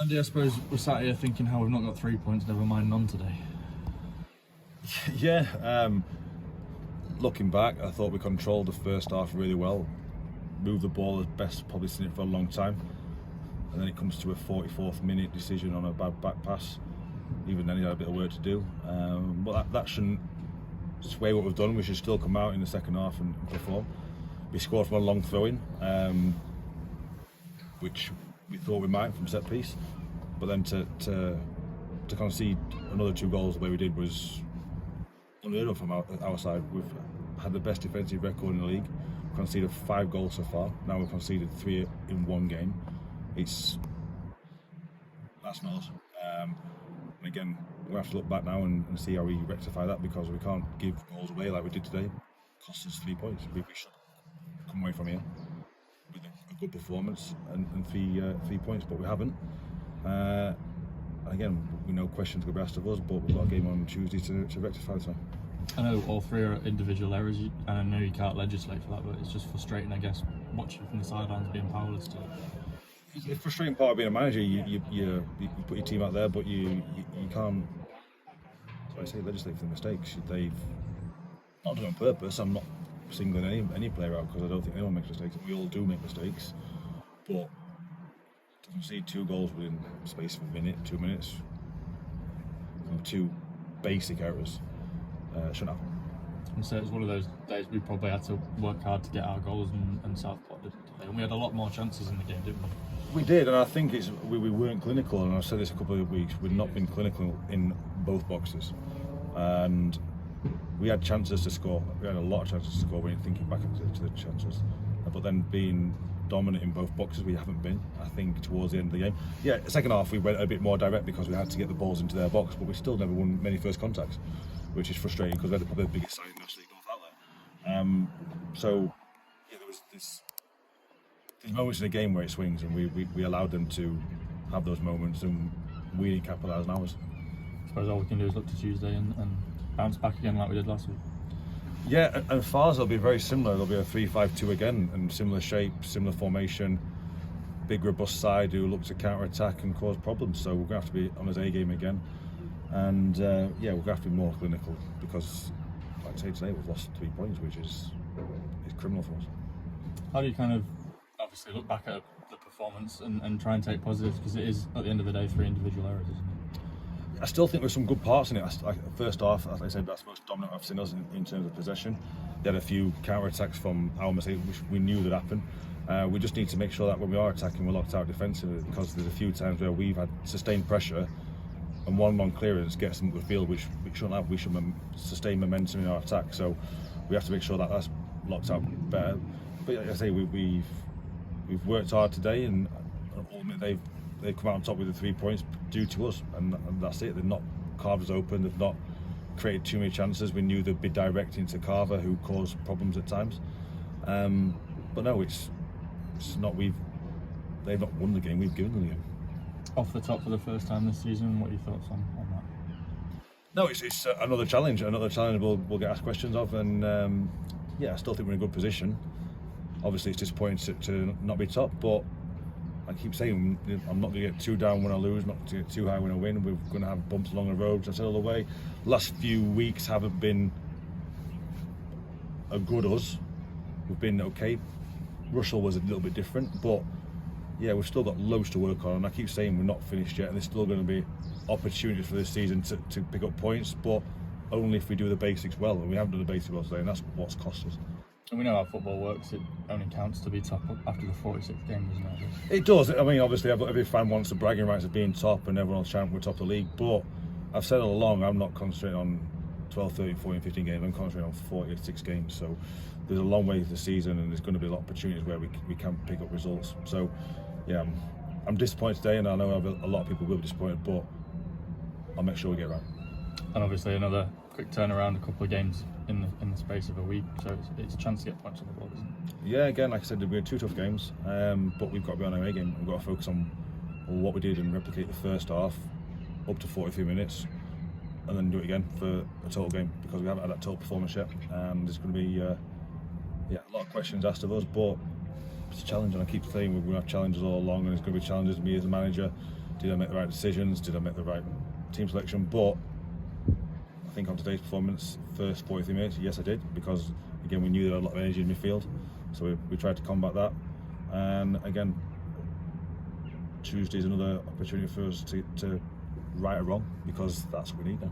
Andy, I suppose we're sat here thinking how we've not got 3 points, never mind none today. Yeah, looking back, I thought we controlled the first half really well. Moved the ball as best probably seen it for a long time. And then it comes to a 44th minute decision on a bad back pass. Even then he had a bit of work to do. But that shouldn't sway what we've done. We should still come out in the second half and perform. We scored from a long throw-in, which we thought we might from set piece. But then to concede another 2 goals the way we did was unheard of from our side. We've had the best defensive record in the league. We've conceded 5 goals so far. Now we've conceded 3 in 1 game. That's not us. And again, we have to look back now and see how we rectify that, because we can't give goals away like we did today. It cost us 3 points. We should come away from here with a good performance and 3 points, but we haven't. Again, we know questions will be asked of us, but we've got a game on Tuesday to rectify this one. I know all 3 are individual errors, and I know you can't legislate for that, but it's just frustrating, I guess, watching from the sidelines being powerless to it. The frustrating part of being a manager, you put your team out there, but you can't. So I say legislate for the mistakes. They've not done it on purpose. I'm not singling any player out, because I don't think anyone makes mistakes. We all do make mistakes, but to concede 2 goals within the space of a minute, 2 minutes, from 2 basic errors, shouldn't happen. And so it was one of those days we probably had to work hard to get our goals, and Southport did today. And we had a lot more chances in the game, didn't we? We did, and I think we weren't clinical, and I've said this a couple of weeks, we've not been clinical in both boxes. And we had chances to score. We had a lot of chances to score when you're thinking back to the chances. But then being dominant in both boxes, we haven't been, I think, towards the end of the game. Yeah, second half we went a bit more direct because we had to get the balls into their box, but we still never won many first contacts, which is frustrating because we had probably the biggest side in National League North out there. So, yeah, there was there's moments in the game where it swings, and we allowed them to have those moments, and we didn't capitalise on ours. I suppose all we can do is look to Tuesday and bounce back again like we did last week. Yeah, and Fars will be very similar. There'll be a 3-5-2 again, and similar shape, similar formation, big robust side who look to counter-attack and cause problems. So we're going to have to be on his A game again, and yeah, we're going to have to be more clinical, because, like I say today, we've lost 3 points, which is criminal for us. How do you kind of obviously look back at the performance and try and take positives, because it is at the end of the day 3 individual errors, isn't it? I still think there's some good parts in it. First half, as I said, that's the most dominant I've seen us in terms of possession. They had a few counter-attacks from our mistakes, which we knew would happen. We just need to make sure that when we are attacking, we're locked out defensively, because there's a few times where we've had sustained pressure and one long clearance gets them to the field, which we shouldn't have. We should sustain momentum in our attack. So we have to make sure that that's locked out better. But like I say, we've worked hard today, and ultimately they've come out on top with the 3 points due to us, and that's it. They've not carved us open. They've not created too many chances. We knew they'd be direct into Carver, who caused problems at times. But no, it's not. They've not won the game. We've given them the game. Off the top for the first time this season, what are your thoughts on that? No, it's another challenge. Another challenge we'll get asked questions of, and yeah, I still think we're in a good position. Obviously, it's disappointing to not be top, but I keep saying I'm not going to get too down when I lose, not to get too high when I win. We're going to have bumps along the road. I said all the way. Last few weeks haven't been a good us. We've been okay. Russell was a little bit different, but yeah, we've still got loads to work on. And I keep saying we're not finished yet, and there's still going to be opportunities for this season to pick up points, but only if we do the basics well. And we haven't done the basics well today, and that's what's cost us. And we know how football works. It only counts to be top after the 46th game, doesn't it? It does. I mean, obviously, every fan wants the bragging rights of being top, and everyone will chant we're top of the league. But I've said all along, I'm not concentrating on 12, 13, 14, 15 games. I'm concentrating on 46 games. So there's a long way to the season, and there's going to be a lot of opportunities where we can pick up results. So yeah, I'm disappointed today, and I know a lot of people will be disappointed, but I'll make sure we get right. And obviously another quick turnaround, a couple of games in the space of a week, so it's a chance to get points on the board, isn't it? Yeah, again, like I said, we had 2 tough games, but we've got to be on our A game. We've got to focus on what we did and replicate the first half up to 43 minutes, and then do it again for a total game, because we haven't had that total performance yet, and there's going to be a lot of questions asked of us, but it's a challenge, and I keep saying we're going to have challenges all along, and it's going to be challenges to me as a manager Did I make the right decisions? Did I make the right team selection? But I think on today's performance, first 43 minutes, yes I did, because again we knew there was a lot of energy in midfield, so we tried to combat that. And again, Tuesday is another opportunity for us to right a wrong, because that's what we need now.